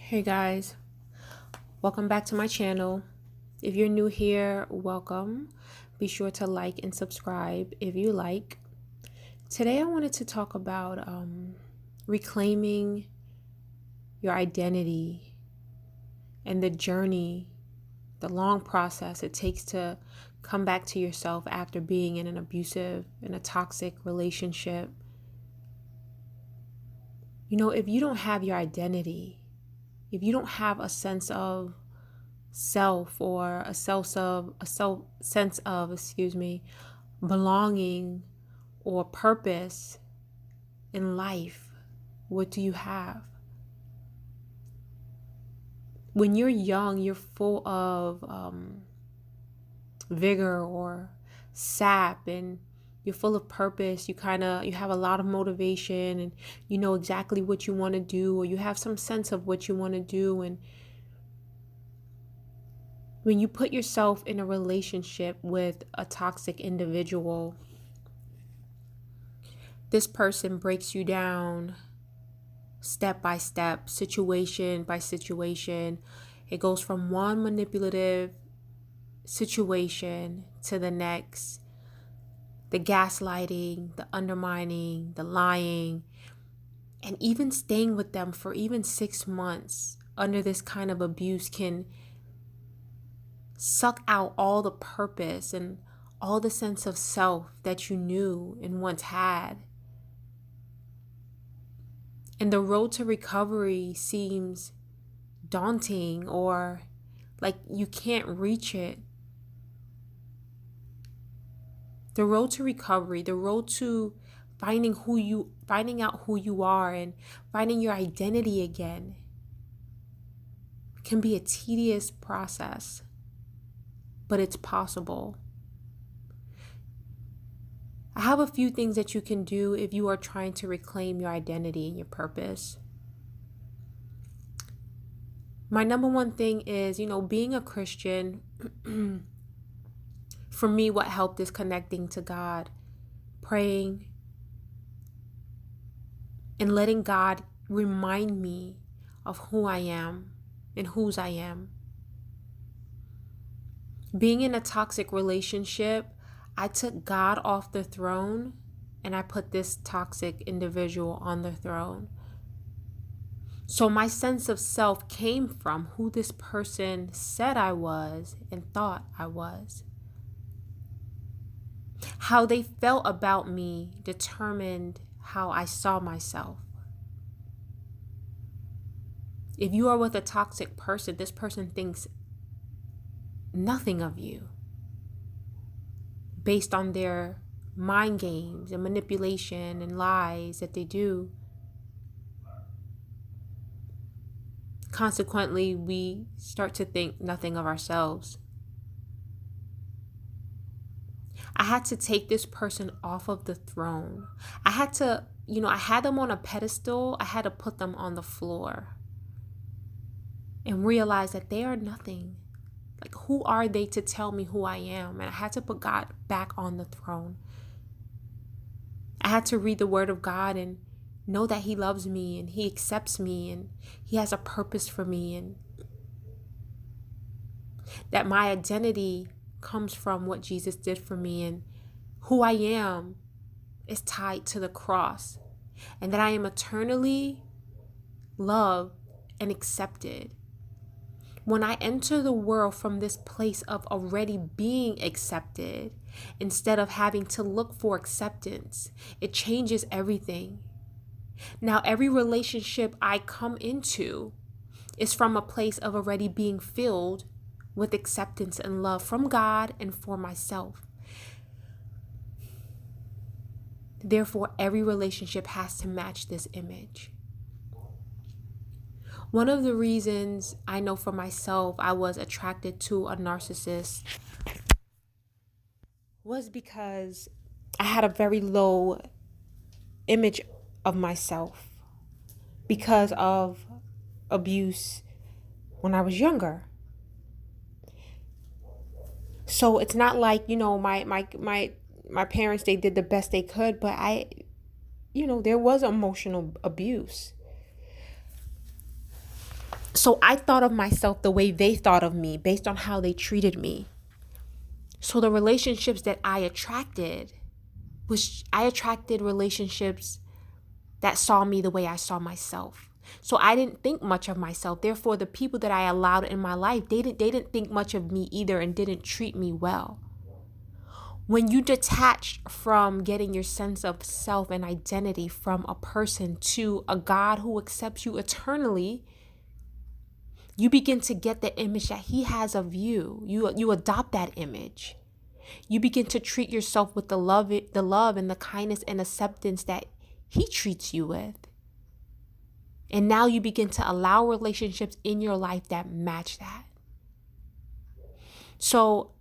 Hey guys, welcome back to my channel. If you're new here, welcome. Be sure to like and subscribe if you like. Today I wanted to talk about reclaiming your identity and the journey, the long process it takes to come back to yourself after being in an abusive and a toxic relationship. If you don't have your identity, if you don't have a sense of self or a sense of belonging or purpose in life, what do you have? When you're young, you're full of vigor or sap, and you're full of purpose. You have a lot of motivation, and you know exactly what you want to do, or you have some sense of what you want to do. And when you put yourself in a relationship with a toxic individual, this person breaks you down step by step, situation by situation. It goes from one manipulative situation to the next. The gaslighting, the undermining, the lying, and even staying with them for even 6 months under this kind of abuse can suck out all the purpose and all the sense of self that you knew and once had. And the road to recovery seems daunting, or like you can't reach it. The road to recovery, the road to finding out who you are and finding your identity again can be a tedious process, but it's possible. I have a few things that you can do if you are trying to reclaim your identity and your purpose. My number one thing is, being a Christian, for me, what helped is connecting to God, praying, and letting God remind me of who I am and whose I am. Being in a toxic relationship, I took God off the throne and I put this toxic individual on the throne. So my sense of self came from who this person said I was and thought I was. How they felt about me determined how I saw myself. If you are with a toxic person, this person thinks nothing of you based on their mind games and manipulation and lies that they do. Consequently, we start to think nothing of ourselves. I had to take this person off of the throne. I had them on a pedestal. I had to put them on the floor and realize that they are nothing. Like, who are they to tell me who I am? And I had to put God back on the throne. I had to read the word of God and know that He loves me and He accepts me and He has a purpose for me, and that my identity comes from what Jesus did for me, and who I am is tied to the cross, and that I am eternally loved and accepted. When I enter the world from this place of already being accepted, instead of having to look for acceptance, it changes everything. Now, every relationship I come into is from a place of already being filled with acceptance and love from God and for myself. Therefore, every relationship has to match this image. One of the reasons I know for myself I was attracted to a narcissist was because I had a very low image of myself because of abuse when I was younger. So it's not like, my parents, they did the best they could, but there was emotional abuse. So I thought of myself the way they thought of me based on how they treated me. So the relationships that I attracted relationships that saw me the way I saw myself. So I didn't think much of myself. Therefore, the people that I allowed in my life, they didn't think much of me either and didn't treat me well. When you detach from getting your sense of self and identity from a person to a God who accepts you eternally, you begin to get the image that he has of you. You adopt that image. You begin to treat yourself with the love and the kindness and acceptance that he treats you with. And now you begin to allow relationships in your life that match that. So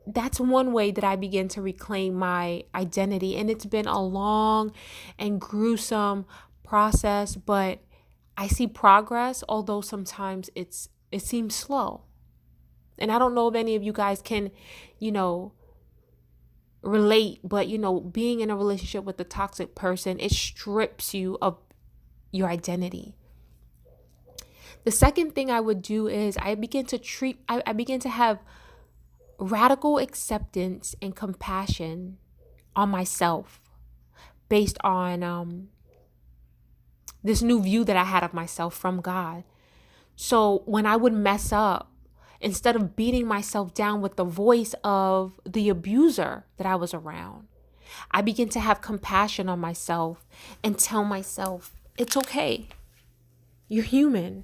that's one way that I begin to reclaim my identity. And it's been a long and gruesome process, but I see progress, although sometimes it seems slow. And I don't know if any of you guys can, relate, but being in a relationship with a toxic person, it strips you of your identity. The second thing I would do is I begin to have radical acceptance and compassion on myself based on this new view that I had of myself from God. So when I would mess up, instead of beating myself down with the voice of the abuser that I was around, I begin to have compassion on myself and tell myself, it's okay. You're human.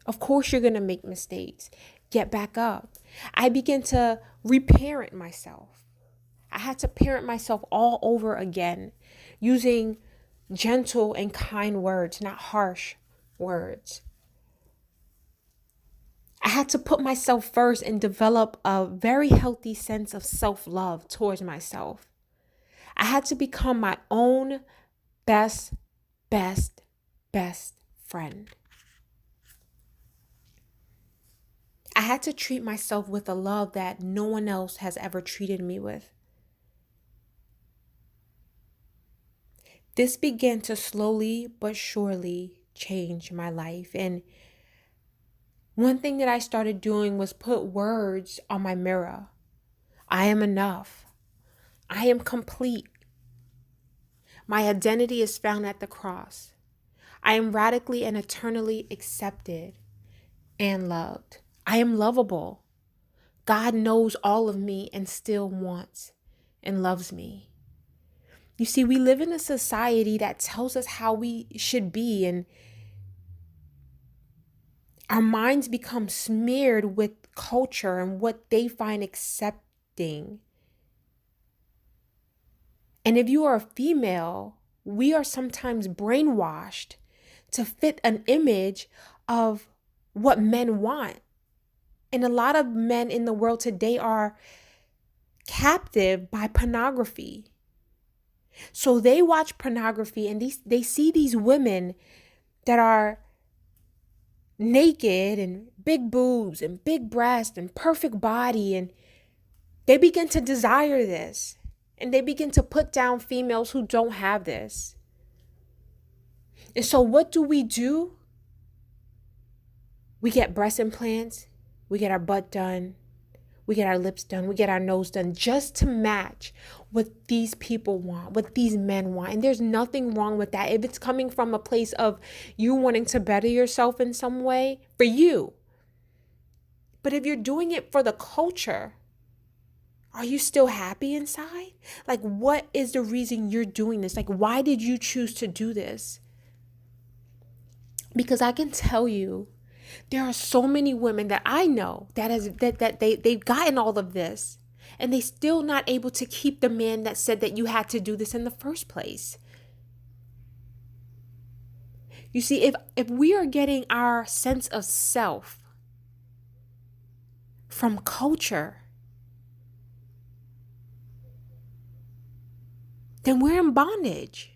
Of course you're going to make mistakes. Get back up. I begin to reparent myself. I had to parent myself all over again using gentle and kind words, not harsh words. I had to put myself first and develop a very healthy sense of self-love towards myself. I had to become my own best friend. I had to treat myself with a love that no one else has ever treated me with. This began to slowly but surely change my life. And one thing that I started doing was put words on my mirror. I am enough. I am complete. My identity is found at the cross. I am radically and eternally accepted and loved. I am lovable. God knows all of me and still wants and loves me. You see, we live in a society that tells us how we should be, and our minds become smeared with culture and what they find accepting. And if you are a female, we are sometimes brainwashed to fit an image of what men want. And a lot of men in the world today are captive by pornography. So they watch pornography and they see these women that are naked and big boobs and big breasts and perfect body, and they begin to desire this, and they begin to put down females who don't have this. And so what do? We get breast implants, we get our butt done, we get our lips done, we get our nose done, just to match what these people want, what these men want. And there's nothing wrong with that. If it's coming from a place of you wanting to better yourself in some way, for you. But if you're doing it for the culture, are you still happy inside? Like, what is the reason you're doing this? Like, why did you choose to do this? Because I can tell you, there are so many women that I know that they've gotten all of this, and they still not able to keep the man that said that you had to do this in the first place. You see, if we are getting our sense of self from culture, then we're in bondage.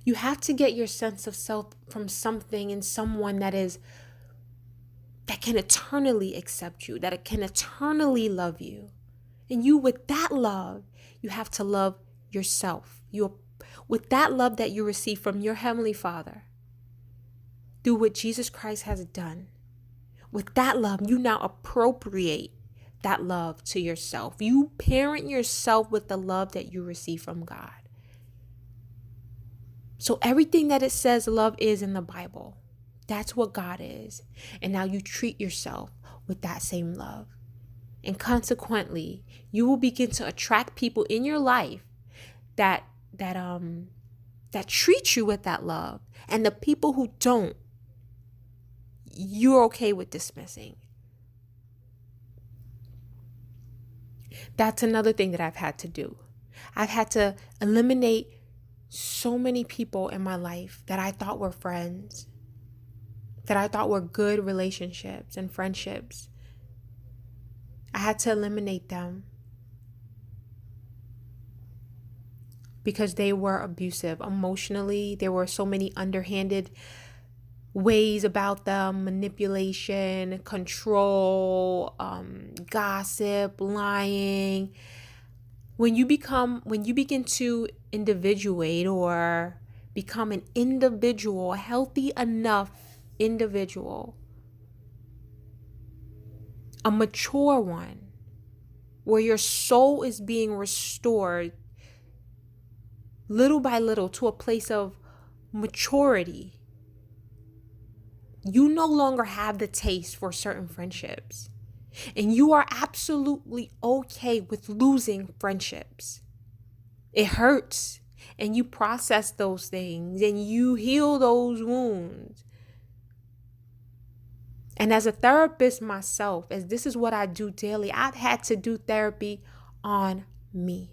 You have to get your sense of self from something and someone that can eternally accept you, that can eternally love you. And you, with that love, you have to love yourself. You with that love that you receive from your Heavenly Father, through what Jesus Christ has done, with that love, you now appropriate that love to yourself. You parent yourself with the love that you receive from God. So everything that it says love is in the Bible, that's what God is. And now you treat yourself with that same love. And consequently, you will begin to attract people in your life that treat you with that love. And the people who don't, you're okay with dismissing. That's another thing that I've had to do. I've had to eliminate so many people in my life that I thought were friends, that I thought were good relationships and friendships. I had to eliminate them because they were abusive emotionally. There were so many underhanded ways about them: manipulation, control, gossip, lying. When you begin to individuate or become an individual, a healthy enough individual, a mature one, where your soul is being restored little by little to a place of maturity, you no longer have the taste for certain friendships. And you are absolutely okay with losing friendships. It hurts. And you process those things and you heal those wounds. And as a therapist myself, as this is what I do daily, I've had to do therapy on me.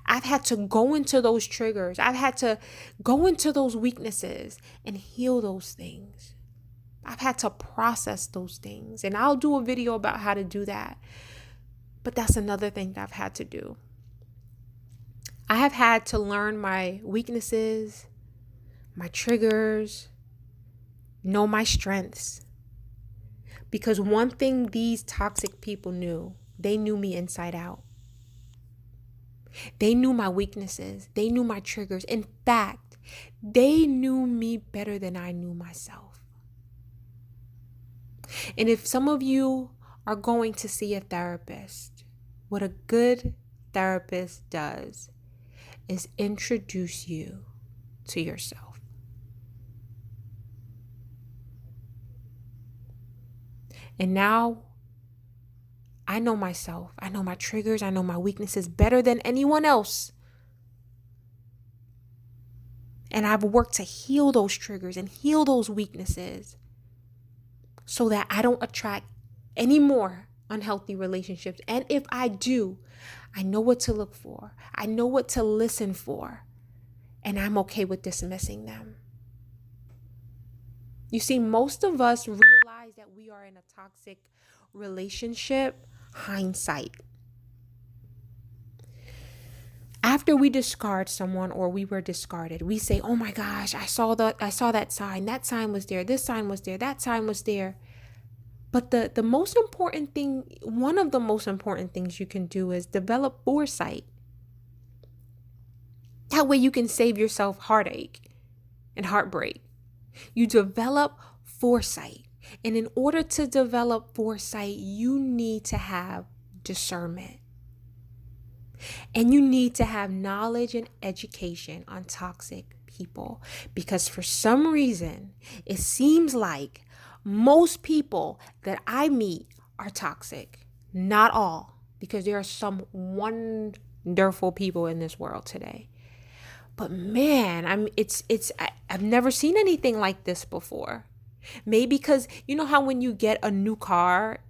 I've had to go into those triggers. I've had to go into those weaknesses and heal those things. I've had to process those things. And I'll do a video about how to do that. But that's another thing that I've had to do. I have had to learn my weaknesses, my triggers, know my strengths. Because one thing these toxic people knew, they knew me inside out. They knew my weaknesses. They knew my triggers. In fact, they knew me better than I knew myself. And if some of you are going to see a therapist, what a good therapist does is introduce you to yourself. And now I know myself. I know my triggers. I know my weaknesses better than anyone else. And I've worked to heal those triggers and heal those weaknesses so that I don't attract any more unhealthy relationships. And if I do, I know what to look for. I know what to listen for. And I'm okay with dismissing them. You see, most of us realize that we are in a toxic relationship, hindsight. After we discard someone or we were discarded, we say, oh my gosh, I saw that sign. That sign was there. This sign was there. That sign was there. But the most important thing, one of the most important things you can do is develop foresight. That way you can save yourself heartache and heartbreak. You develop foresight. And in order to develop foresight, you need to have discernment. And you need to have knowledge and education on toxic people. Because for some reason, it seems like most people that I meet are toxic. Not all, because there are some wonderful people in this world today. But man, I've never seen anything like this before. Maybe because you know how when you get a new car,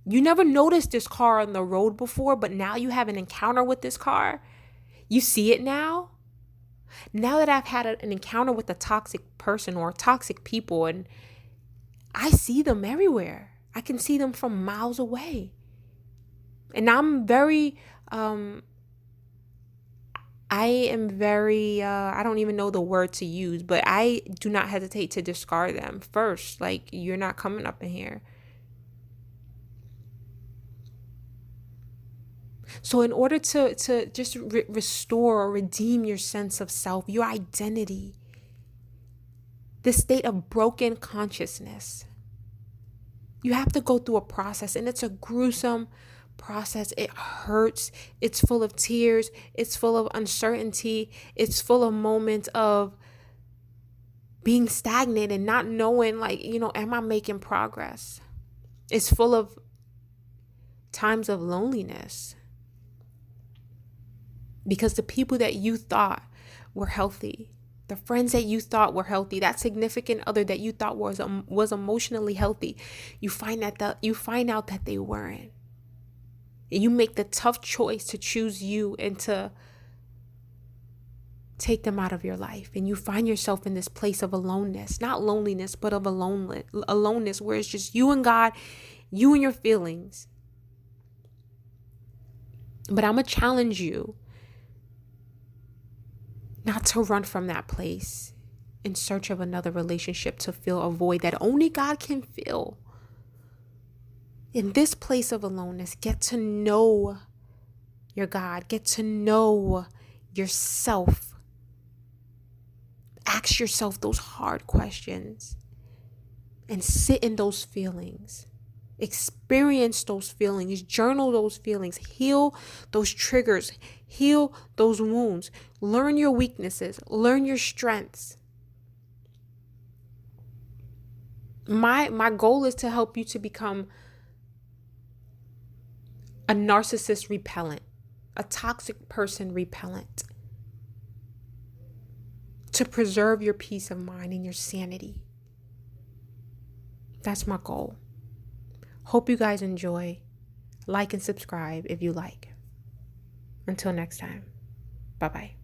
you never noticed this car on the road before, but now you have an encounter with this car. You see it now. Now that I've had an encounter with a toxic person or toxic people, and I see them everywhere. I can see them from miles away. And I'm very, I don't even know the word to use, but I do not hesitate to discard them first. Like, you're not coming up in here. So in order to just restore or redeem your sense of self, your identity, this state of broken consciousness, you have to go through a process, and it's a gruesome process. It hurts. It's full of tears. It's full of uncertainty. It's full of moments of being stagnant and not knowing, like, am I making progress? It's full of times of loneliness because the people that you thought were healthy, the friends that you thought were healthy, that significant other that you thought was emotionally healthy, you find out that they weren't. And you make the tough choice to choose you and to take them out of your life. And you find yourself in this place of aloneness, not loneliness, but of aloneness, where it's just you and God, you and your feelings. But I'm going to challenge you not to run from that place in search of another relationship to fill a void that only God can fill. In this place of aloneness, get to know your God, get to know yourself. Ask yourself those hard questions and sit in those feelings. Experience those feelings, journal those feelings, heal those triggers, heal those wounds, learn your weaknesses, learn your strengths. My goal is to help you to become a narcissist repellent, a toxic person repellent, to preserve your peace of mind and your sanity. That's my goal. Hope you guys enjoy. Like and subscribe if you like. Until next time. Bye-bye.